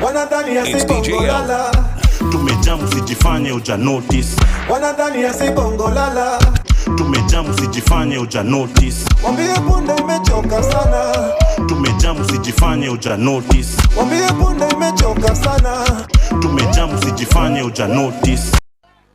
Wanadhani ya si bongo lala. Tumejamu sijifanye uja notice. Wanadhani ya si bongo lala. Tumejamu sijifanye uja notice. Wambie punde imechoka sana. Tumejamu sijifanye uja notice. Wambie punde imechoka sana. Tumejamu sijifanye uja notice.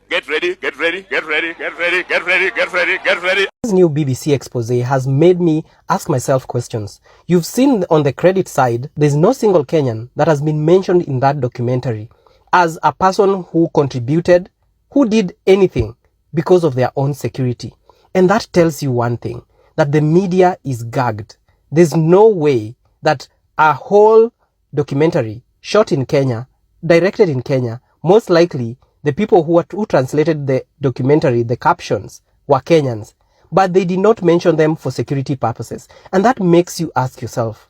Get ready, get ready, get ready, get ready, get ready, get ready, get ready. This new BBC expose has made me ask myself questions. You've seen on the credit side, there's no single Kenyan that has been mentioned in that documentary as a person who contributed, who did anything because of their own security. And that tells you one thing, that the media is gagged. There's no way that a whole documentary shot in Kenya, directed in Kenya, most likely the people who translated the documentary, the captions, were Kenyans, but they did not mention them for security purposes. And that makes you ask yourself,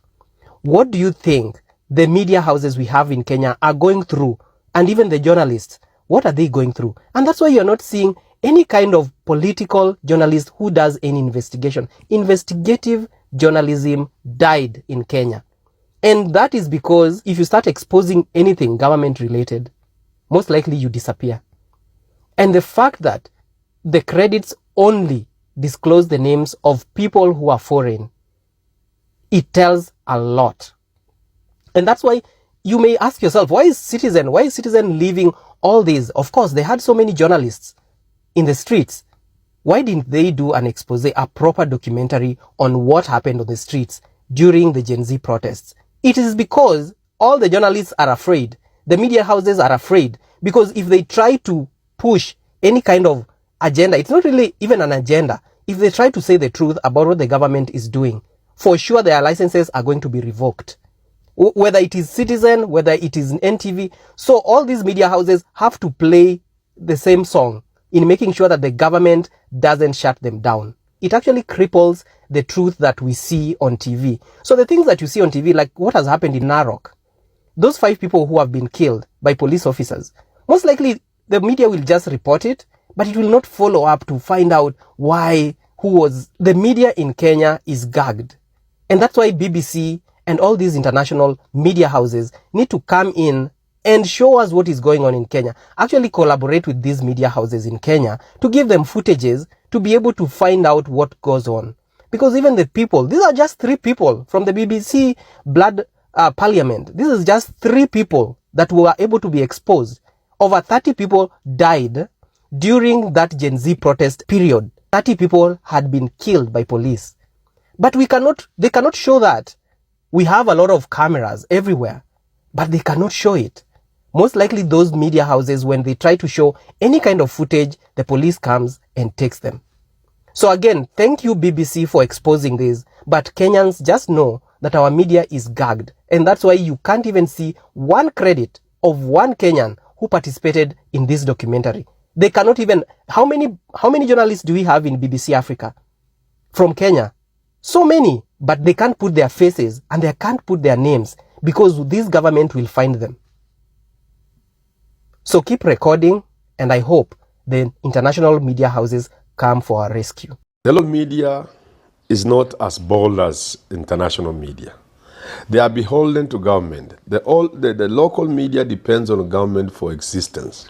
what do you think the media houses we have in Kenya are going through? And even the journalists, what are they going through? And that's why you're not seeing any kind of political journalist who does any investigation. Investigative journalism died in Kenya. And that is because if you start exposing anything government related, most likely you disappear. And the fact that the credits only disclose the names of people who are foreign, it tells a lot. And that's why you may ask yourself, why is Citizen leaving all these? Of course, they had so many journalists in the streets. Why didn't they do an expose, a proper documentary on what happened on the streets during the Gen Z protests? It is because all the journalists are afraid. The media houses are afraid, because if they try to push any kind of agenda, it's not really even an agenda. If they try to say the truth about what the government is doing, for sure their licenses are going to be revoked. Whether it is Citizen, whether it is NTV. So all these media houses have to play the same song in making sure that the government doesn't shut them down. It actually cripples the truth that we see on TV. So the things that you see on TV, like what has happened in Narok, those 5 people who have been killed by police officers, most likely the media will just report it, but it will not follow up to find out why, who was. The media in Kenya is gagged. And that's why BBC and all these international media houses need to come in and show us what is going on in Kenya. Actually collaborate with these media houses in Kenya to give them footages to be able to find out what goes on. Because even the people, these are just 3 people from the BBC Blood Parliament. This is just 3 people that were able to be exposed. Over 30 people died during that Gen Z protest period. 30 people had been killed by police. But they cannot show that. We have a lot of cameras everywhere, but they cannot show it. Most likely those media houses, when they try to show any kind of footage, the police comes and takes them. So again, thank you BBC for exposing this, but Kenyans just know that our media is gagged. And that's why you can't even see one credit of one Kenyan who participated in this documentary. They cannot even, how many journalists do we have in BBC Africa from Kenya? So many, but they can't put their faces and they can't put their names because this government will find them. So keep recording, and I hope the international media houses come for our rescue. The local media is not as bold as international media. They are beholden to government. The local media depends on government for existence.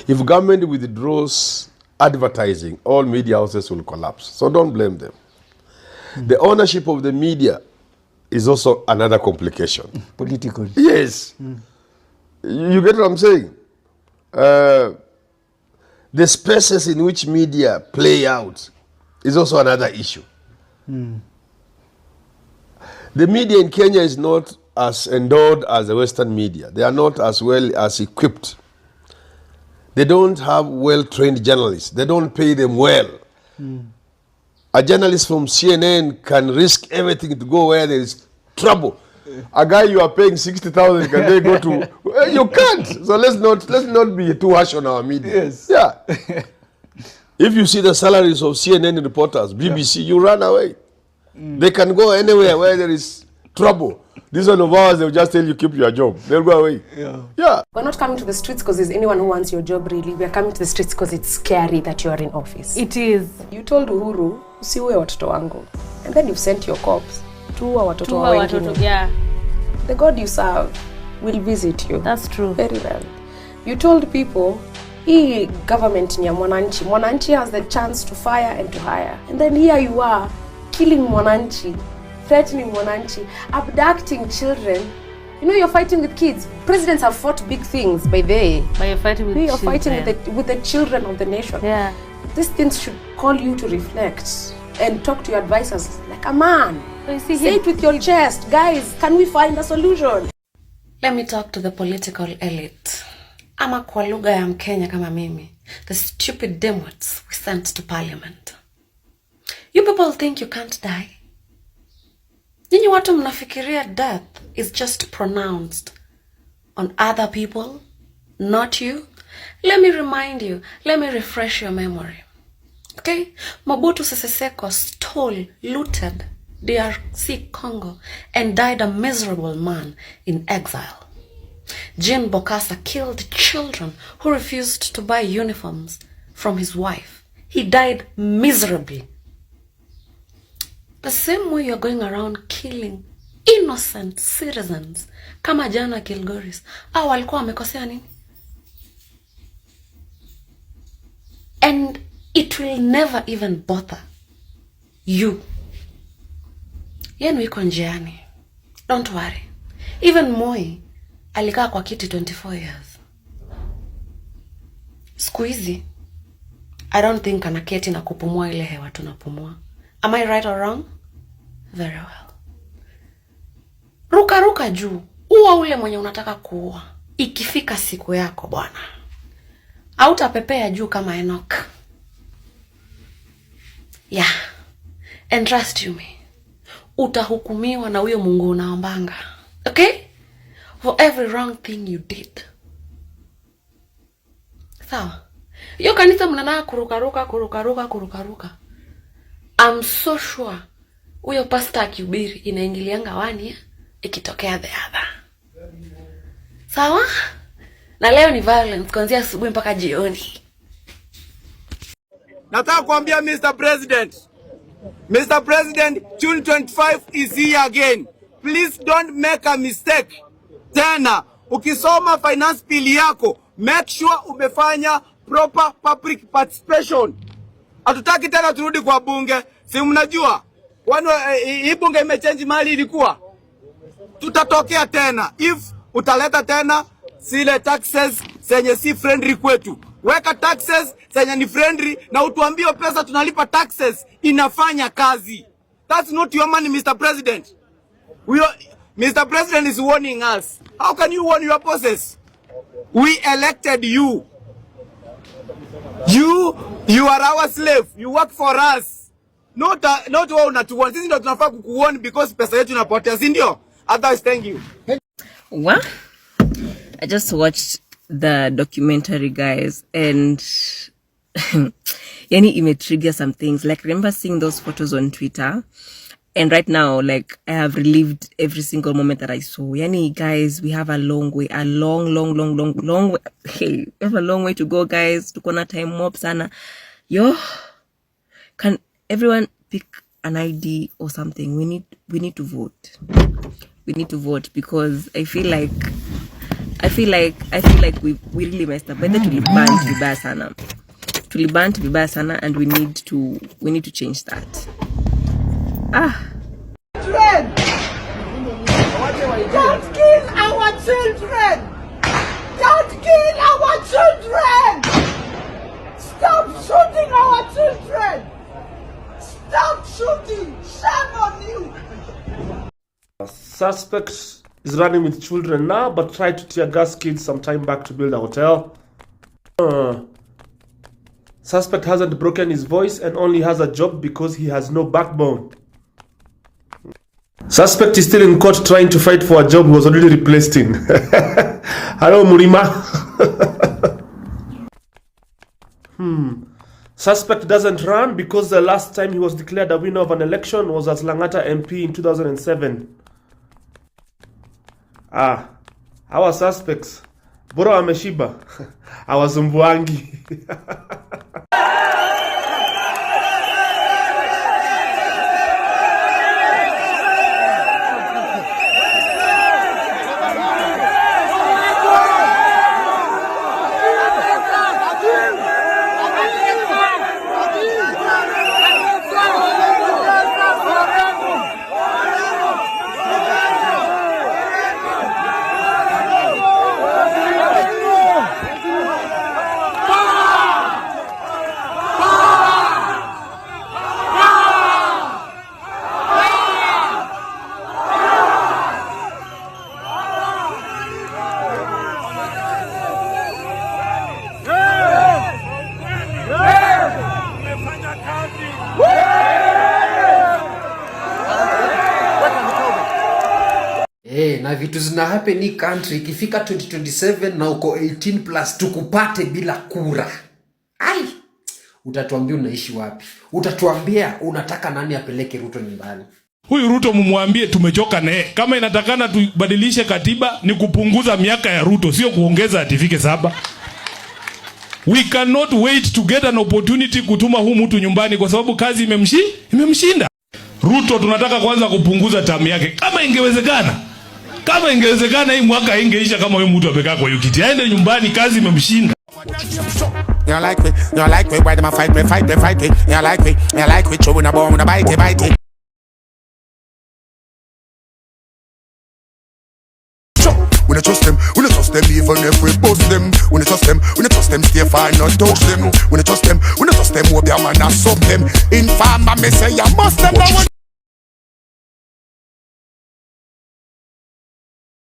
If government withdraws advertising, all media houses will collapse. So don't blame them. The ownership of the media is also another complication. Political. Yes. You get what I'm saying? The spaces in which media play out is also another issue. The media in Kenya is not as endowed as the Western media. They are not as well as equipped. They don't have well-trained journalists. They don't pay them well. A journalist from CNN can risk everything to go where there is trouble. A guy you are paying 60,000, can they go to? Well, you can't. So let's not be too harsh on our media. Yes. Yeah. If you see the salaries of CNN reporters, BBC, you run away. They can go anywhere where there is trouble. This one of ours, they'll just tell you keep your job. They'll go away. Yeah. We're not coming to the streets because there's anyone who wants your job, really. We're coming to the streets because it's scary that you are in office. It is. You told Uhuru, usiue watoto wangu. And then you've sent your cops to watoto wa wengine. Yeah. The God you serve will visit you. That's true. Very rarely. You told people, hii government ni ya mwananchi. Mwananchi has the chance to fire and to hire. And then here you are, killing mwananchi, threatening mwananchi, abducting children. You know, you're fighting with kids. Presidents have fought big things by the way. But you're fighting with You're children. fighting with the children of the nation. Yeah. These things should call you to reflect and talk to your advisors like a man. Say it with your chest. Guys, can we find a solution? Let me talk to the political elite. Ama kwa lugha ya Mkenya kama mimi. The stupid dimwits we sent to parliament. You people think you can't die? Nyinyi watu mnafikiria death is just pronounced on other people, not you? Let me remind you, let me refresh your memory. Okay? Mobutu Sese Seko stole, looted DRC Congo and died a miserable man in exile. Jean Bokassa killed children who refused to buy uniforms from his wife. He died miserably. The same way you're going around killing innocent citizens. Kama jana Kilgoris. Walikuwa wamekosea nini? And it will never even bother you. Yenu iko njiani. Don't worry. Even Moi alikaa kwa kiti 24 years. Siku hizi, I don't think anaketi na kupumua ile hewa tunapumua. Am I right or wrong? Very well. Ruka juu. Uwa ule mwenye unataka kuua. Ikifika siku yako bwana. Hautapepea juu kama Enoch. Yeah. And trust you me. Utahukumiwa na huyo Mungu unaombanga. Okay? For every wrong thing you did. Sawa. Yo kanisa mnanaa kurukaruka. I'm so sure huyo pastor akihubiri inaingilianga wani ikitokea the other. Sawa? Na leo ni violence kuanzia asubuhi mpaka jioni. Nataka kuambia Mr. President, June 25 is here again. Please don't make a mistake. Tena, ukisoma finance bill yako, make sure umefanya proper public participation. Hatutaki tena turudi kwa bunge. Si mnajua? Hii bunge imechange mali ilikuwa. Tutatokea tena. If utaleta tena zile taxes zenye si friendly kwetu. Weka taxes zenye ni friendly na utuambie pesa tunalipa taxes inafanya kazi. That's not your money, Mr. President. Mr. President is warning us. How can you warn your bosses? We elected you. You are our slave. You work for us. Not wao unatuona. Sisi ndio tunafaa kukuona because pesa yetu inapotea, si ndio? Otherwise, thank you. What? I just watched the documentary, guys, and yani it trigger some things. Like, remember seeing those photos on Twitter, and right now, like, I have relived every single moment that I saw. Yani, guys, we have a long way, a long way. Hey, we have a long way to go, guys. Tukona time mob sana. Yo, can everyone pick an ID or something? We need to vote. We need to vote because I feel like we really messed up. Whether tuliban vibaya sana, and we need to change that. Children! Don't kill our children! Don't kill our children! Stop shooting our children! Stop shooting! Shame on you! Suspect is running with children now, but tried to tear gas kids some time back to build a hotel. Suspect hasn't broken his voice and only has a job because he has no backbone. Suspect is still in court trying to fight for a job he was already replaced in. Hello, Murima. Suspect doesn't run because the last time he was declared a winner of an election was as Langata MP in 2007. Our suspects. Bora wameshiba. Hawasumbuangi. vitu zina happen in country, ikifika 2027 na uko 18 plus tukupate bila kura. Ai, utatuambia unaishi wapi? Utatuambia unataka nani apeleke Ruto nyumbani? Huyu Ruto mumwambie tumechoka naye. Kama inatakana tubadilishe katiba ni kupunguza miaka ya Ruto, sio kuongeza atifike 7. We cannot wait to get an opportunity kutuma huyu mtu nyumbani kwa sababu kazi imemshinda. Ruto tunataka kwanza kupunguza term yake. Kama ingewezekana hii mwaka ingeisha kama huyu mtu amekaa kwa kiti. Aende nyumbani, kazi imemshinda. You like me, why them a fight me? You like me, chewing a bone, a bite. We don't trust them, even if we bust them. We don't trust them, stay far, not touch them. We don't trust them, hope your man a suck them. Informer me say you must them.